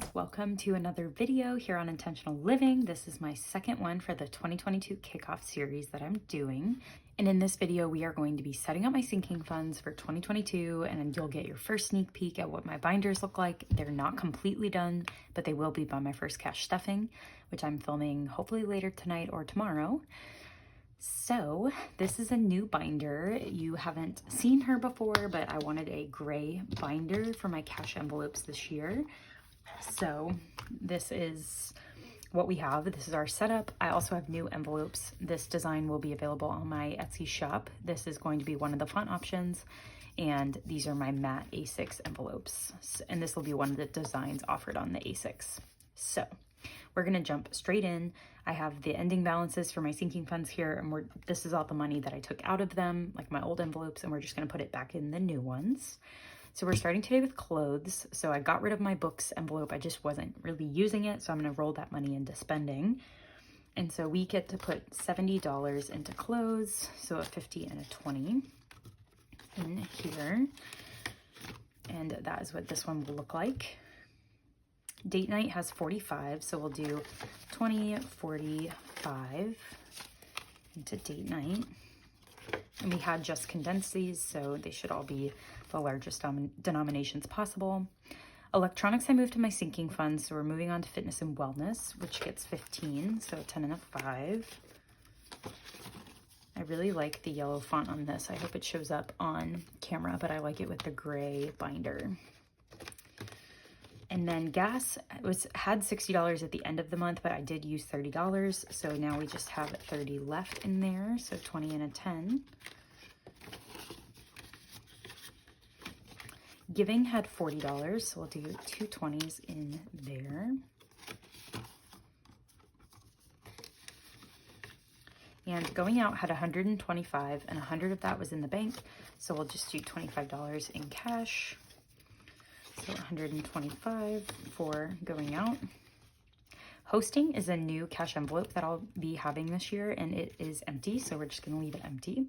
friends, welcome to another video here on Intentional Living. This is my second one for the 2022 kickoff series that I'm doing. And in this video, we are going to be setting up my sinking funds for 2022, and you'll get your first sneak peek at what my binders look like. They're not completely done, but they will be by my first cash stuffing, which I'm filming hopefully later tonight or tomorrow. So this is a new binder. You haven't seen her before, but I wanted a gray binder for my cash envelopes this year. So this is what we have. This is our setup. I also have new envelopes. This design will be available on my Etsy shop. This is going to be one of the font options, and these are my matte A6 envelopes. And this will be one of the designs offered on the A6. So we're gonna jump straight in. I have the ending balances for my sinking funds here, and this is all the money that I took out of them, like my old envelopes, and we're just gonna put it back in the new ones. So we're starting today with clothes. So I got rid of my books envelope. I just wasn't really using it, so I'm gonna roll that money into spending. And so we get to put $70 into clothes, so a 50 and a 20 in here. And that is what this one will look like. Date night has 45, so we'll do 20, 45 into date night. And we had just condensed these, so they should all be the largest denominations possible. Electronics I moved to my sinking funds, so we're moving on to fitness and wellness, which gets 15, so a 10 and a 5. I really like the yellow font on this. I hope it shows up on camera, but I like it with the gray binder. And then gas had $60 at the end of the month, but I did use $30. So now we just have 30 left in there. So 20 and a 10. Giving had $40. So we'll do two 20s in there. And going out had 125, and 100 of that was in the bank. So we'll just do $25 in cash. So 125 for going out. Hosting is a new cash envelope that I'll be having this year, and it is empty, so we're just going to leave it empty.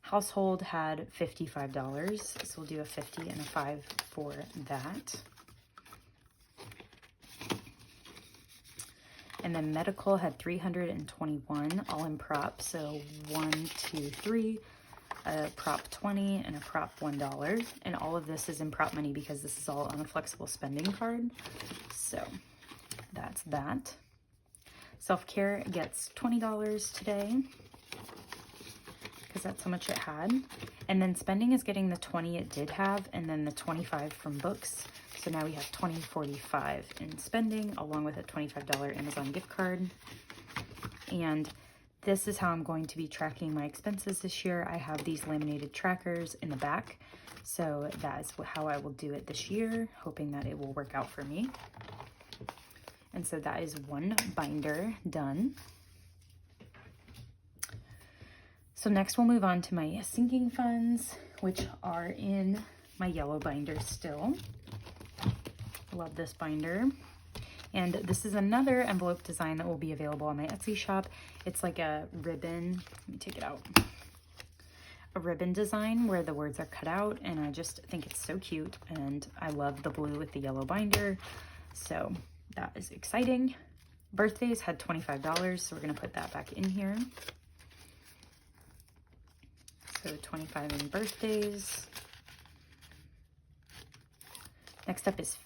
Household had $55, so we'll do a 50 and a 5 for that. And then medical had 321, all in prop, so 1, 2, 3. A prop 20 and a prop $1, and all of this is in prop money because this is all on a flexible spending card. So that's that. Self-care gets $20 today because that's how much it had. And then spending is getting the 20 it did have, and then the 25 from books. So now we have 20, 45 in spending, along with a $25 Amazon gift card. And this is how I'm going to be tracking my expenses this year. I have these laminated trackers in the back. So that is how I will do it this year, hoping that it will work out for me. And so that is one binder done. So next we'll move on to my sinking funds, which are in my yellow binder still. Love this binder. And this is another envelope design that will be available on my Etsy shop. It's like a ribbon, let me take it out. A ribbon design where the words are cut out, and I just think it's so cute, and I love the blue with the yellow binder. So that is exciting. Birthdays had $25, so we're gonna put that back in here. So 25 in birthdays. Next up is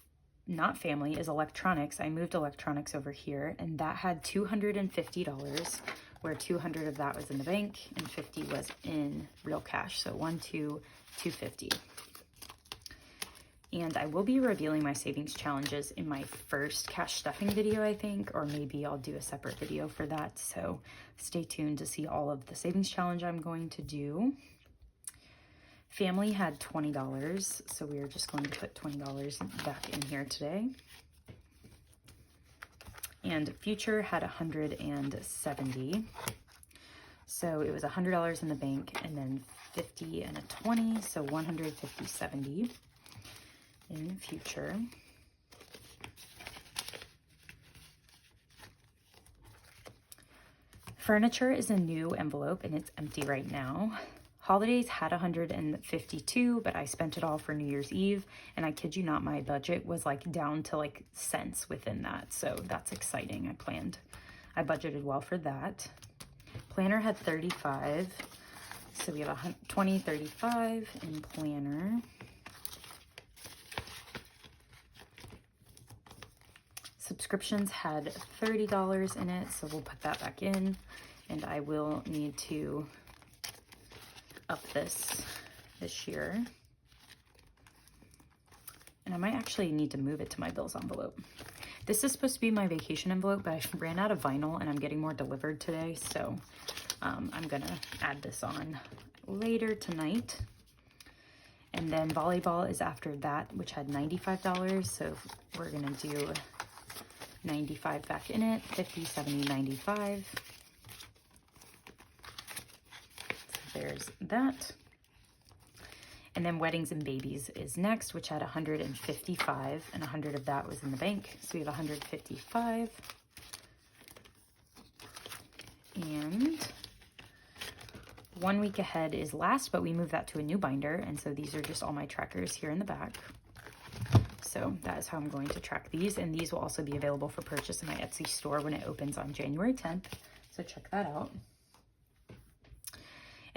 not family, is electronics. I moved electronics over here, and that had $250, where 200 of that was in the bank and 50 was in real cash. So 1, 2, 250. And I will be revealing my savings challenges in my first cash stuffing video, I think, or maybe I'll do a separate video for that. So stay tuned to see all of the savings challenge I'm going to do. Family had $20, so we are just going to put $20 back in here today. And future had 170. So it was $100 in the bank, and then 50 and a 20, so 150, 70 in future. Furniture is a new envelope, and it's empty right now. Holidays had 152, but I spent it all for New Year's Eve. And I kid you not, my budget was like down to like cents within that. So that's exciting. I budgeted well for that. Planner had 35. So we have 20, 35 in planner. Subscriptions had $30 in it, so we'll put that back in. And I will need to up this year. And I might actually need to move it to my bills envelope. This is supposed to be my vacation envelope, but I ran out of vinyl and I'm getting more delivered today. So I'm gonna add this on later tonight. And then volleyball is after that, which had $95. So we're gonna do 95 back in it, 50, 70, 95. So there's that. And then weddings and babies is next, which had 155, and 100 of that was in the bank. So we have 155. And 1 week ahead is last, but we moved that to a new binder. And so these are just all my trackers here in the back. So that is how I'm going to track these. And these will also be available for purchase in my Etsy store when it opens on January 10th. So check that out.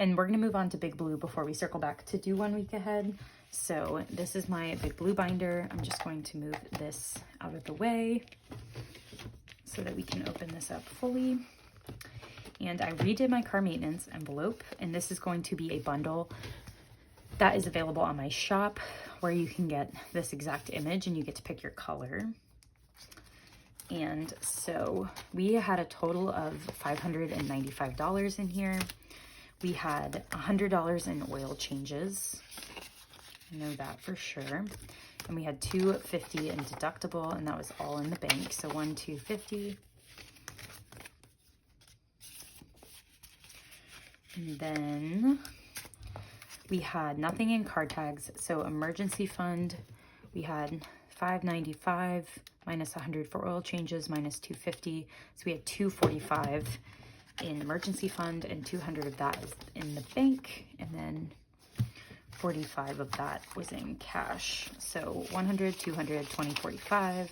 And we're going to move on to Big Blue before we circle back to do 1 week ahead. So this is my Big Blue binder. I'm just going to move this out of the way so that we can open this up fully. And I redid my car maintenance envelope, and this is going to be a bundle that is available on my shop where you can get this exact image and you get to pick your color. And so we had a total of $595 in here. We had $100 in oil changes. I know that for sure. And we had $250 in deductible, and that was all in the bank. So $250. And then we had nothing in card tags. So emergency fund, we had $595 minus 100 for oil changes minus $250. So we had $245 in emergency fund, and 200 of that is in the bank, and then 45 of that was in cash. So 100, 200, 20, 45,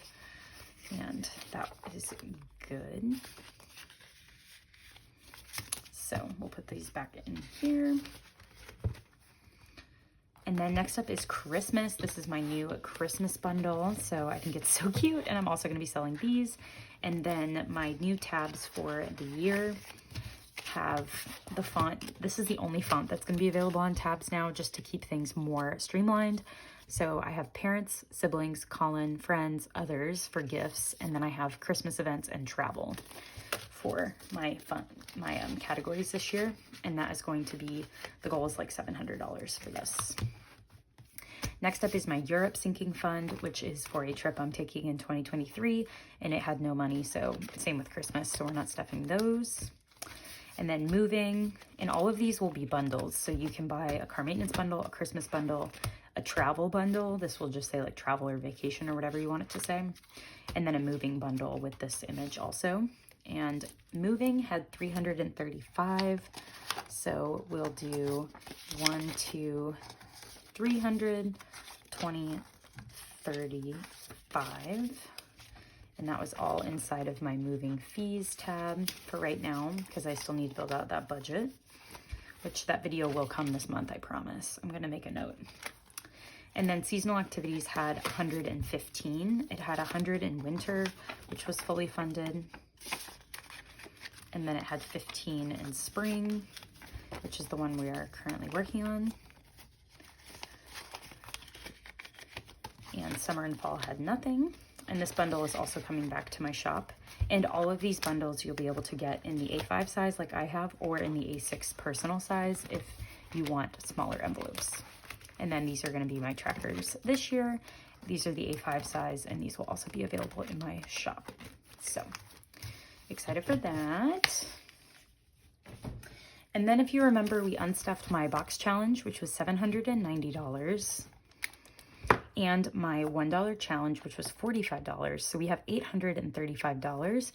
and that is good. So we'll put these back in here. And then next up is Christmas. This is my new Christmas bundle. So I think it's so cute. And I'm also going to be selling these. And then my new tabs for the year have the font. This is the only font that's going to be available on tabs now, just to keep things more streamlined. So I have parents, siblings, Colin, friends, others for gifts. And then I have Christmas events and travel for my categories this year. And that is going to be, the goal is like $700 for this. Next up is my Europe sinking fund, which is for a trip I'm taking in 2023, and it had no money, so same with Christmas, so we're not stuffing those. And then moving, and all of these will be bundles, so you can buy a car maintenance bundle, a Christmas bundle, a travel bundle. This will just say like travel or vacation or whatever you want it to say. And then a moving bundle with this image also. And moving had 335, so we'll do 1, 2, 300, 20, 35, and that was all inside of my moving fees tab for right now, because I still need to build out that budget, which that video will come this month, I promise. I'm going to make a note. And then seasonal activities had 115. It had 100 in winter, which was fully funded. And then it had 15 in spring, which is the one we are currently working on. And summer and fall had nothing. And this bundle is also coming back to my shop. And all of these bundles you'll be able to get in the A5 size like I have, or in the A6 personal size if you want smaller envelopes. And then these are going to be my trackers this year. These are the A5 size, and these will also be available in my shop. So excited for that. And then if you remember, we unstuffed my box challenge, which was $790. And my $1 challenge, which was $45. So we have $835.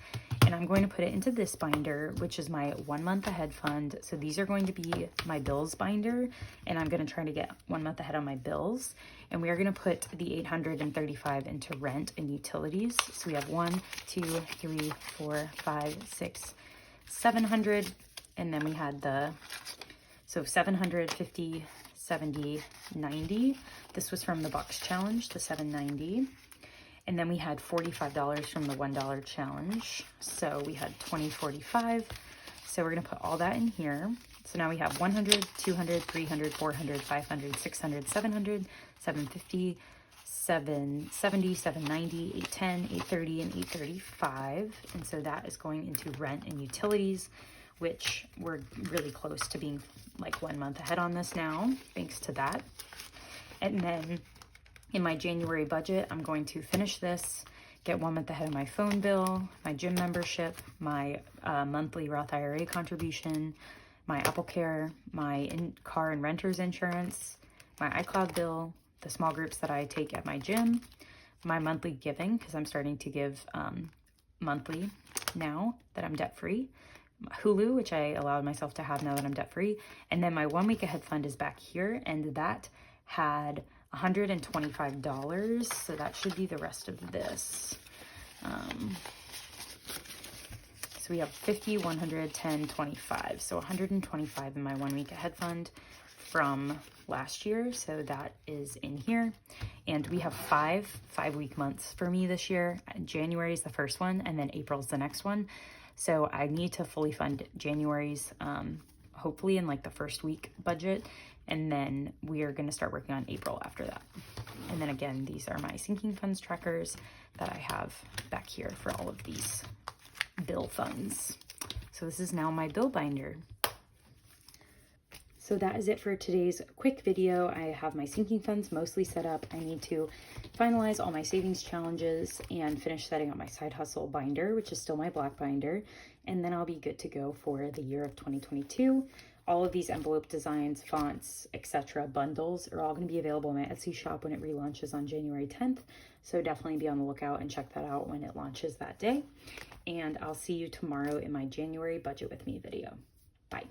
And and I'm going to put it into this binder, which is my 1 month ahead fund. So these are going to be my bills binder, and I'm going to try to get 1 month ahead on my bills. And we are going to put the $835 into rent and utilities. So we have 1, 2, 3, 4, 5, 6, 700, and then we had so 750, 70, 90. This was from the box challenge, the 790. And then we had $45 from the $1 challenge. So we had $20.45. So we're gonna put all that in here. So now we have 100, 200, 300, 400, 500, 600, 700, 750, 770, 790, 810, 830, and 835. And so that is going into rent and utilities, which we're really close to being like 1 month ahead on this now, thanks to that. And then in my January budget, I'm going to finish this, get 1 month ahead of my phone bill, my gym membership, my monthly Roth IRA contribution, my AppleCare, my car and renter's insurance, my iCloud bill, the small groups that I take at my gym, my monthly giving, because I'm starting to give monthly now that I'm debt-free, Hulu, which I allowed myself to have now that I'm debt-free, and then my 1 week ahead fund is back here, and that had $125, so that should be the rest of this. So we have 50, 100, 10, 25. So 125 in my 1 week ahead fund from last year. So that is in here. And we have five-week months for me this year. January is the first one, and then April is the next one. So I need to fully fund January's, hopefully in like the first week budget. And then we are going to start working on April after that. And then again, these are my sinking funds trackers that I have back here for all of these bill funds. So this is now my bill binder. So that is it for today's quick video. I have my sinking funds mostly set up. I need to finalize all my savings challenges and finish setting up my side hustle binder, which is still my black binder. And then I'll be good to go for the year of 2022. All of these envelope designs, fonts, etc. bundles are all going to be available in my Etsy shop when it relaunches on January 10th. So definitely be on the lookout and check that out when it launches that day. And I'll see you tomorrow in my January Budget With Me video. Bye.